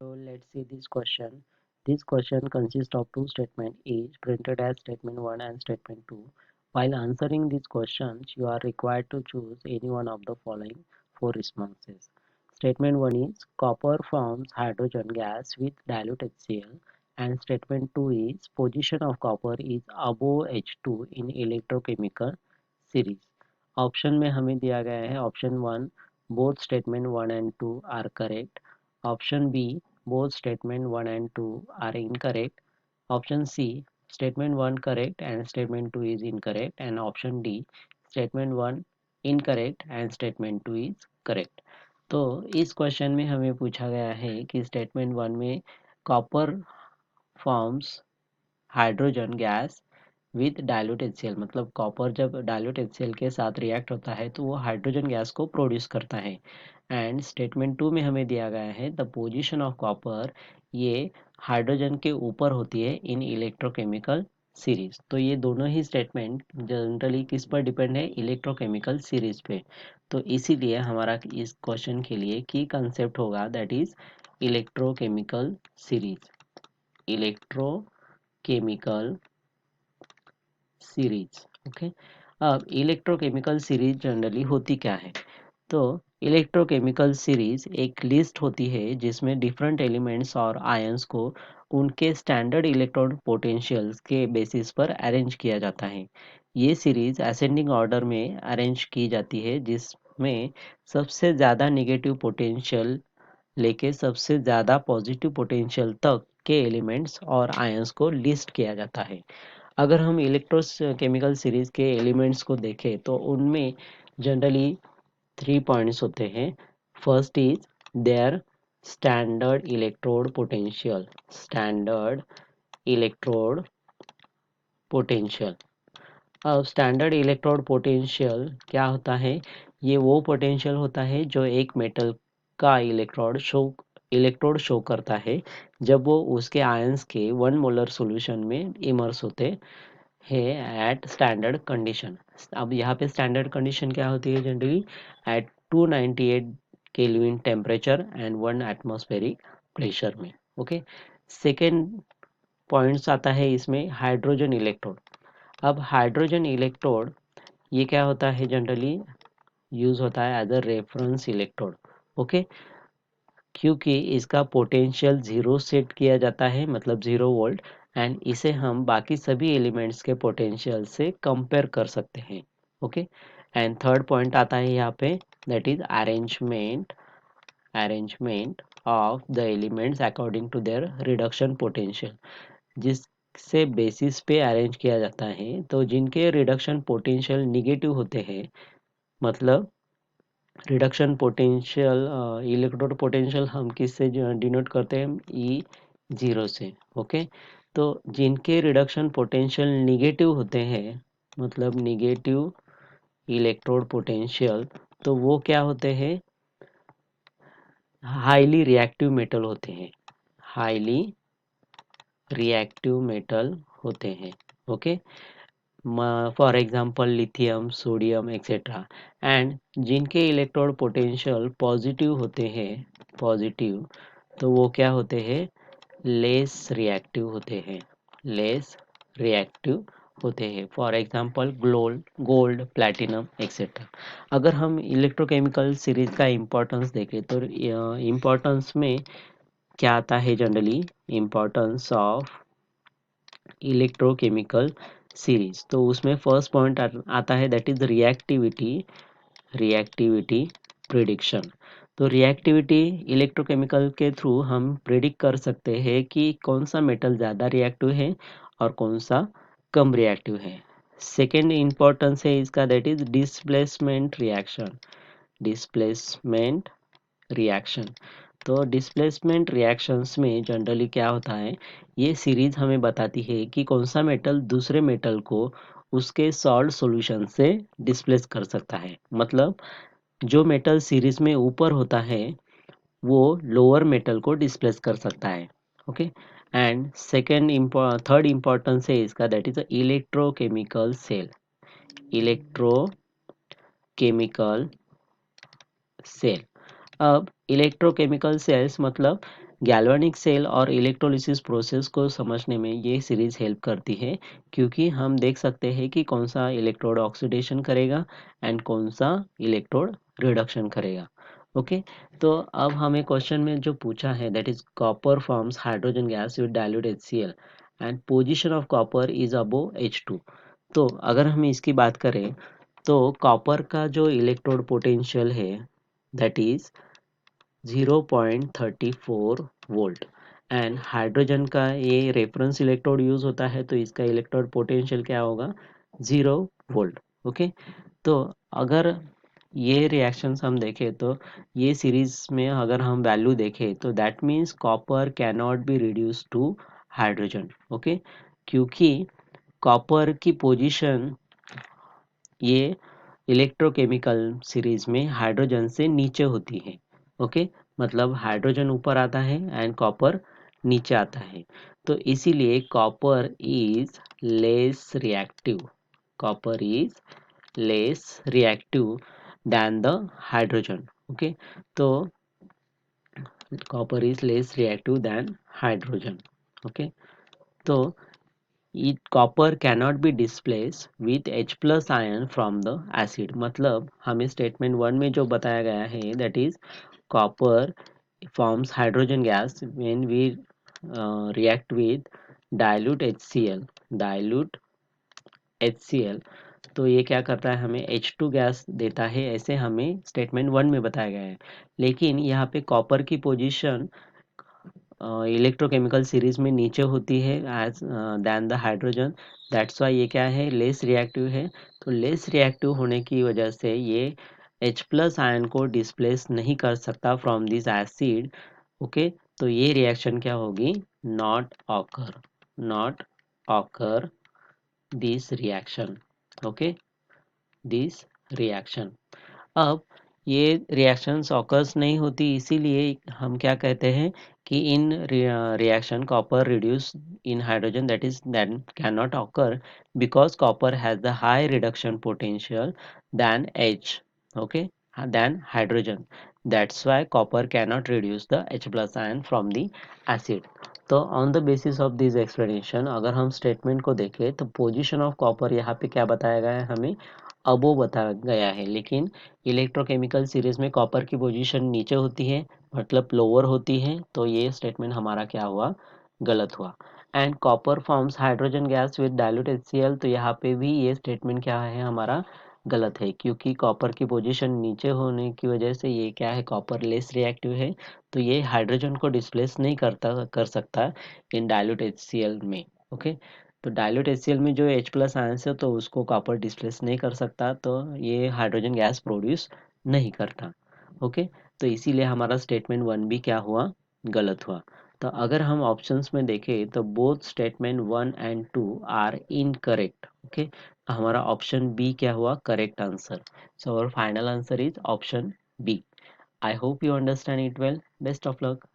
So let's see this question. This question consists of two statements, each printed as statement 1 and statement 2. While answering these questions, you are required to choose any one of the following four responses. Statement 1 is copper forms hydrogen gas with dilute HCl, and statement 2 is position of copper is above H2 in electrochemical series. Option में हमें दिया गया है option 1 both statement 1 and 2 are correct. Option B both statement 1 and 2 are incorrect. Option C statement 1 correct and statement 2 is incorrect, and option D statement 1 incorrect and statement 2 is correct. तो इस question में हमें पूछा गया है कि statement 1 में copper forms hydrogen gas with dilute HCl, मतलब कॉपर जब डायल्यूट HCl के साथ रिएक्ट होता है तो वो हाइड्रोजन गैस को प्रोड्यूस करता है। एंड स्टेटमेंट 2 में हमें दिया गया है द पोजीशन ऑफ कॉपर, ये हाइड्रोजन के ऊपर होती है इन इलेक्ट्रोकेमिकल सीरीज। तो ये दोनों ही स्टेटमेंट जनरली किस पर डिपेंड है, इलेक्ट्रोकेमिकल सीरीज पे। तो इसीलिए हमारा इस क्वेश्चन के लिए की कंसेप्ट होगा that is electrochemical series. Electrochemical series. Okay, अब इलेक्ट्रोकेमिकल सीरीज जनरली होती क्या है? तो इलेक्ट्रोकेमिकल सीरीज एक लिस्ट होती है जिसमें डिफरेंट एलिमेंट्स और आयंस को उनके स्टैंडर्ड इलेक्ट्रॉन पोटेंशियल्स के बेसिस पर अरेंज किया जाता है। ये सीरीज असेंडिंग ऑर्डर में अरेंज की जाती है जिसमें सबसे ज़्यादा नेगेटिव पोटेंशियल लेके सबसे ज़्यादा पॉजिटिव पोटेंशियल तक के एलिमेंट्स और आयंस को लिस्ट किया जाता है। अगर हम इलेक्ट्रोकेमिकल सीरीज के एलिमेंट्स को देखें तो उनमें जनरली 3 पॉइंट्स होते हैं। First is their standard electrode potential. Standard electrode potential. अब स्टैंडर्ड इलेक्ट्रोड पोटेंशियल क्या होता है? ये वो पोटेंशियल होता है जो एक मेटल का इलेक्ट्रोड शो करता है जब वो उसके आयंस के 1 मोलर सॉल्यूशन में इमर्स होते है एट स्टैंडर्ड कंडीशन। अब यहाँ पे स्टैंडर्ड कंडीशन क्या होती है? Generally at 298 kelvin temperature and 1 atmospheric pressure में। ओके, सेकेंड पॉइंट्स आता है इसमें हाइड्रोजन इलेक्ट्रोड। अब हाइड्रोजन इलेक्ट्रोड ये क्या होता है? जनरली यूज होता है as a reference electrode. Okay, क्योंकि इसका पोटेंशियल 0 सेट किया जाता है, मतलब 0 वोल्ट, एंड इसे हम बाकी सभी एलिमेंट्स के पोटेंशियल से कंपेयर कर सकते हैं। ओके, एंड थर्ड पॉइंट आता है यहाँ पे that is arrangement of the elements according to their reduction potential. जिससे बेसिस पे अरेंज किया जाता है, तो जिनके रिडक्शन पोटेंशियल निगेटिव होते हैं, मतलब रिडक्शन पोटेंशियल इलेक्ट्रोड पोटेंशियल हम किससे डिनोट करते हैं? E0 से। ओके, तो जिनके रिडक्शन पोटेंशियल निगेटिव होते हैं, मतलब निगेटिव इलेक्ट्रोड पोटेंशियल, तो वो क्या होते हैं? हाईली रिएक्टिव मेटल होते हैं। हाईली रिएक्टिव मेटल होते हैं। Okay, for example lithium, sodium etcetera. And जिनके इलेक्ट्रोड पोटेंशियल पॉजिटिव होते हैं, पॉजिटिव, तो वो क्या होते हैं? लेस रिएक्टिव होते हैं। लेस रिएक्टिव होते हैं। For example gold, platinum etcetera. अगर हम इलेक्ट्रोकेमिकल सीरीज का इम्पोर्टेंस देखें तो इम्पोर्टेंस में क्या आता है? Generally importance of electrochemical series, तो उसमें फर्स्ट पॉइंट आता है दैट इज रिएक्टिविटी प्रिडिक्शन। तो रिएक्टिविटी इलेक्ट्रोकेमिकल के थ्रू हम प्रिडिक्ट कर सकते हैं कि कौन सा मेटल ज़्यादा रिएक्टिव है और कौन सा कम रिएक्टिव है। सेकेंड इम्पोर्टेंस है इसका that is displacement reaction. Displacement reaction, तो डिस्प्लेसमेंट रिएक्शंस में जनरली क्या होता है? ये सीरीज हमें बताती है कि कौन सा मेटल दूसरे मेटल को उसके सॉल्ट सॉल्यूशन से डिस्प्लेस कर सकता है। मतलब जो मेटल सीरीज में ऊपर होता है वो लोअर मेटल को डिस्प्लेस कर सकता है। ओके, एंड थर्ड इम्पोर्टेंस है इसका that is electrochemical cell. Electrochemical cell, अब इलेक्ट्रोकेमिकल सेल्स मतलब गैल्वेनिक सेल और इलेक्ट्रोलिसिस प्रोसेस को समझने में ये सीरीज हेल्प करती है, क्योंकि हम देख सकते हैं कि कौन सा इलेक्ट्रोड ऑक्सीडेशन करेगा एंड कौन सा इलेक्ट्रोड रिडक्शन करेगा। ओके, तो अब हमें क्वेश्चन में जो पूछा है that is copper forms hydrogen gas with dilute HCl and position of copper is above H2। तो अगर हम इसकी बात करें तो कॉपर का जो इलेक्ट्रोड पोटेंशियल है that is 0.34 volt and hydrogen का ये रेफरेंस इलेक्ट्रोड यूज होता है, तो इसका इलेक्ट्रोड पोटेंशियल क्या होगा, 0 वोल्ट। ओके, तो अगर ये रिएक्शंस हम देखें तो ये सीरीज में अगर हम वैल्यू देखें तो that means copper can not be reduce to hydrogen. Okay, क्योंकि कॉपर की पोजीशन ये इलेक्ट्रोकेमिकल सीरीज में हाइड्रोजन से नीचे होती है। ओके, मतलब हाइड्रोजन ऊपर आता है एंड कॉपर नीचे आता है, तो इसीलिए copper is less reactive. Copper is less reactive than the hydrogen. Okay, तो copper is less reactive than hydrogen. Okay, तो it copper cannot be displaced with H plus ion from the acid। मतलब हमें statement one में जो बताया गया है that is copper forms hydrogen gas when we react with dilute HCl। dilute HCl, तो ये क्या करता है, हमें H2 गैस देता है, ऐसे हमें स्टेटमेंट वन में बताया गया है। लेकिन यहाँ पे कॉपर की पोजीशन इलेक्ट्रोकेमिकल सीरीज में नीचे होती है as than the hydrogen, that's why ये क्या है, लेस रिएक्टिव है। तो लेस रिएक्टिव होने की वजह से ये H प्लस आयन को डिस्प्लेस नहीं कर सकता फ्रॉम दिस एसिड। ओके, तो ये रिएक्शन क्या होगी, not occur, not occur this reaction. Okay, this reaction. अब ये रिएक्शंस ऑकर्स नहीं होती, इसीलिए हम क्या कहते हैं कि in reaction copper reduce in hydrogen that is that can not occur because copper has the high reduction potential than H। Okay, than hydrogen, that's why copper can not reduce the H plus ion from the acid. तो on the basis of this explanation अगर हम statement को देखें तो position of copper यहाँ पे क्या बताया गया है, हमें अबो बताया गया है, लेकिन इलेक्ट्रोकेमिकल सीरीज में कॉपर की पोजीशन नीचे होती है, मतलब लोअर होती है, तो ये स्टेटमेंट हमारा क्या हुआ, गलत हुआ। And copper forms hydrogen gas with dilute HCl, तो यहाँ पे भी ये स्टेटमेंट क्या है, हमारा गलत है, क्योंकि कॉपर की पोजीशन नीचे होने की वजह से ये क्या है, कॉपर लेस रिएक्टिव है, तो ये हाइड्रोजन को डिस्प्लेस नहीं कर सकता इन डाइल्यूट HCl में। ओके, तो डाइल्यूट HCl में जो H प्लस आयंस है तो उसको कॉपर डिस्प्लेस नहीं कर सकता, तो ये हाइड्रोजन गैस प्रोड्यूस नहीं करता। ओके, तो इसीलिए हमारा स्टेटमेंट वन भी क्या हुआ, गलत हुआ। तो अगर हम ऑप्शंस में देखें तो both statement one and two are incorrect. Okay, हमारा ऑप्शन बी क्या हुआ, correct answer. So our final answer is option B. I hope you understand it well. Best of luck.